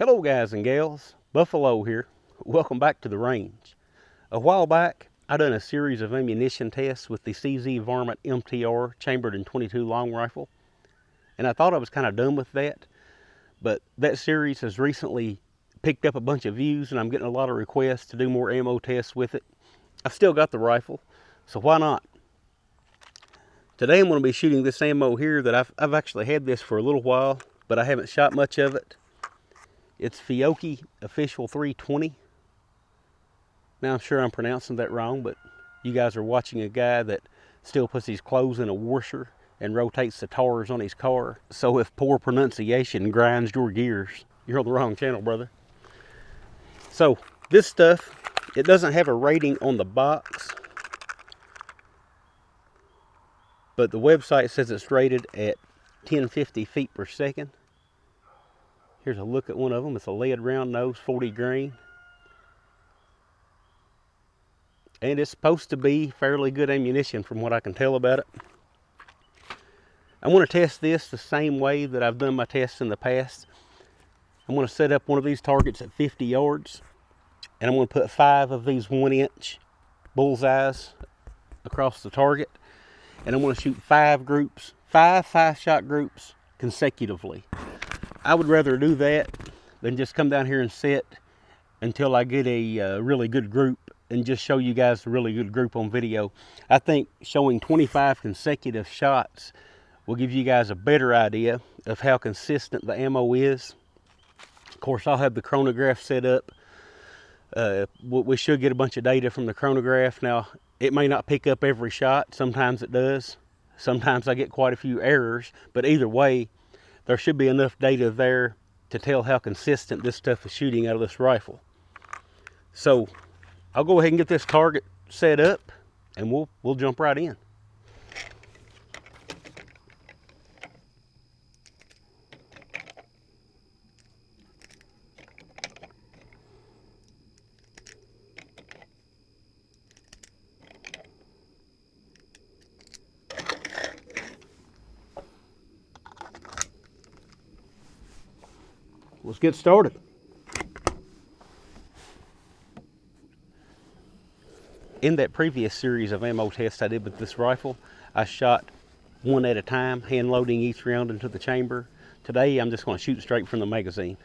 Hello guys and gals, Buffalo here. Welcome back to the range. A while back, I done a series of ammunition tests with the CZ Varmint MTR chambered in .22 long rifle. And I thought I was kind of done with that, but that series has recently picked up a bunch of views and I'm getting a lot of requests to do more ammo tests with it. I've still got the rifle, so why not? Today I'm going to be shooting this ammo here that I've actually had this for a little while, but I haven't shot much of it. It's Fiocchi Official 320. Now I'm sure I'm pronouncing that wrong, but you guys are watching a guy that still puts his clothes in a washer and rotates the tires on his car. So if poor pronunciation grinds your gears, you're on the wrong channel, brother. So this stuff, it doesn't have a rating on the box, but the website says it's rated at 1050 feet per second. Here's a look at one of them. It's a lead round nose, 40 grain. And it's supposed to be fairly good ammunition from what I can tell about it. I want to test this the same way that I've done my tests in the past. I'm going to set up one of these targets at 50 yards. And I'm going to put 5 of these 1-inch bullseyes across the target. And I'm going to shoot 5 groups, 5-shot groups consecutively. I would rather do that than just come down here and sit until I get a really good group and just show you guys a really good group on video. I think showing 25 consecutive shots will give you guys a better idea of how consistent the ammo is. Of course, I'll have the chronograph set up. We should get a bunch of data from the chronograph. Now, it may not pick up every shot. Sometimes it does. Sometimes I get quite a few errors, but either way, there should be enough data there to tell how consistent this stuff is shooting out of this rifle. So I'll go ahead and get this target set up and we'll jump right in. Let's get started. In that previous series of ammo tests I did with this rifle, I shot one at a time, hand loading each round into the chamber. Today I'm just going to shoot straight from the magazine.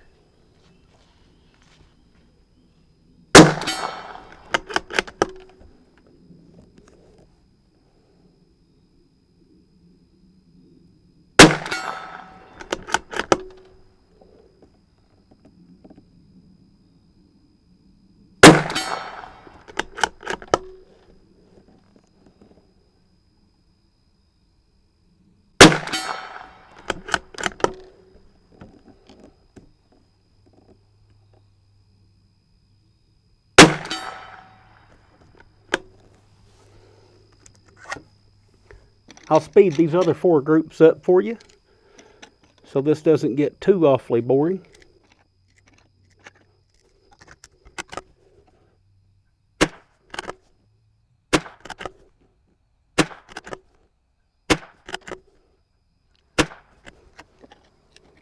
I'll speed these other 4 groups up for you so this doesn't get too awfully boring.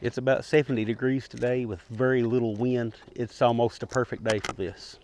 It's about 70 degrees today with very little wind. It's almost a perfect day for this.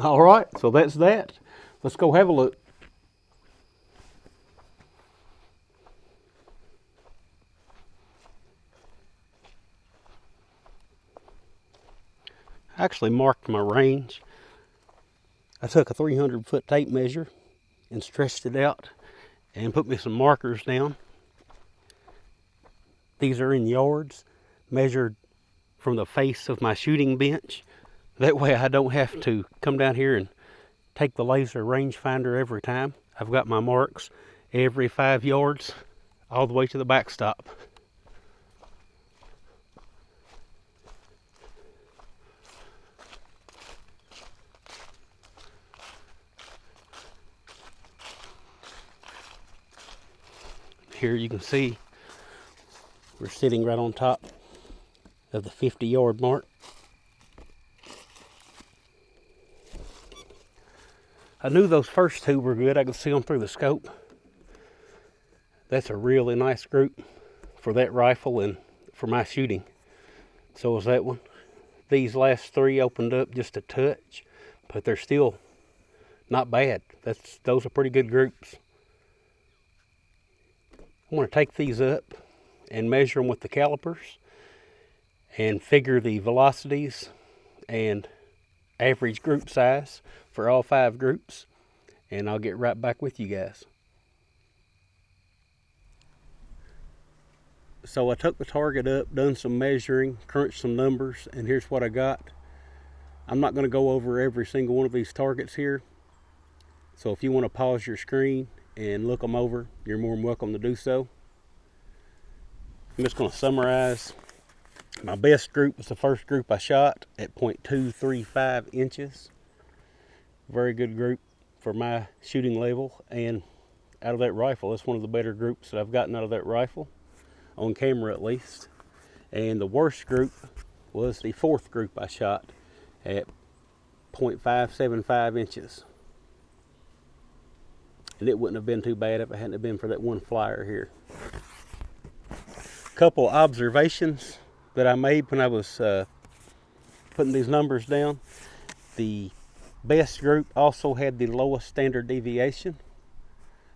All right, so that's that. Let's go have a look. I actually marked my range. I took a 300-foot tape measure and stretched it out and put me some markers down. These are in yards, measured from the face of my shooting bench. That way I don't have to come down here and take the laser rangefinder every time. I've got my marks every 5 yards all the way to the backstop. Here you can see we're sitting right on top of the 50-yard mark. I knew those first two were good. I could see them through the scope. That's a really nice group for that rifle and for my shooting. So is that one. These last three opened up just a touch, but they're still not bad. Those are pretty good groups. I want to take these up and measure them with the calipers and figure the velocities and average group size for all 5 groups, and I'll get right back with you guys. So I took the target up, done some measuring, crunched some numbers, and here's what I got. I'm not going to go over every single one of these targets here, so if you want to pause your screen and look them over, you're more than welcome to do so. I'm just going to summarize. My best group was the first group I shot at 0.235 inches. Very good group for my shooting level, and out of that rifle, it's one of the better groups that I've gotten out of that rifle, on camera at least. And the worst group was the fourth group I shot at 0.575 inches. And it wouldn't have been too bad if it hadn't been for that one flyer here. Couple observations that I made when I was putting these numbers down. The best group also had the lowest standard deviation,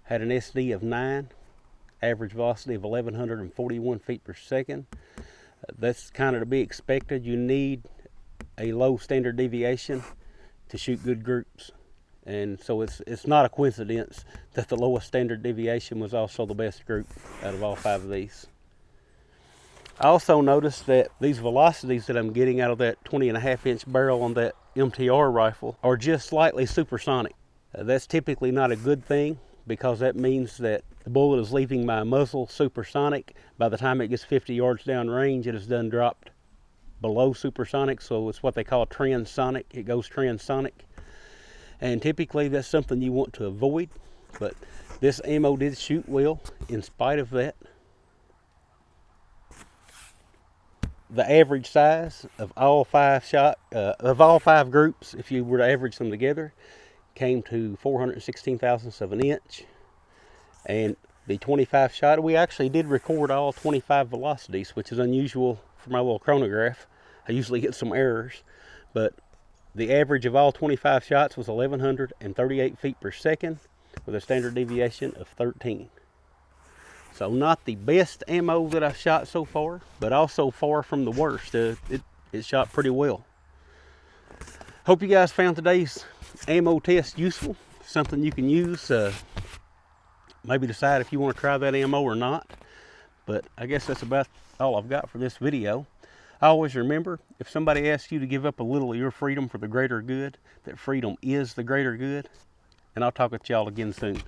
had an SD of 9, average velocity of 1,141 feet per second. That's kind of to be expected. You need a low standard deviation to shoot good groups. And so it's not a coincidence that the lowest standard deviation was also the best group out of all 5 of these. I also noticed that these velocities that I'm getting out of that 20.5 inch barrel on that MTR rifle are just slightly supersonic. That's typically not a good thing, because that means that the bullet is leaving my muzzle supersonic. By the time it gets 50 yards down range, it has done dropped below supersonic, so it's what they call transonic. It goes transonic. And typically that's something you want to avoid, but this ammo did shoot well in spite of that. The average size of all 5 groups, if you were to average them together, came to 416 thousandths of an inch. And the 25 shot, we actually did record all 25 velocities, which is unusual for my little chronograph. I usually get some errors, but the average of all 25 shots was 1,138 feet per second with a standard deviation of 13. So not the best ammo that I've shot so far, but also far from the worst. It shot pretty well. Hope you guys found today's ammo test useful, something you can use. Maybe decide if you want to try that ammo or not. But I guess that's about all I've got for this video. I always remember, if somebody asks you to give up a little of your freedom for the greater good, that freedom is the greater good. And I'll talk with y'all again soon.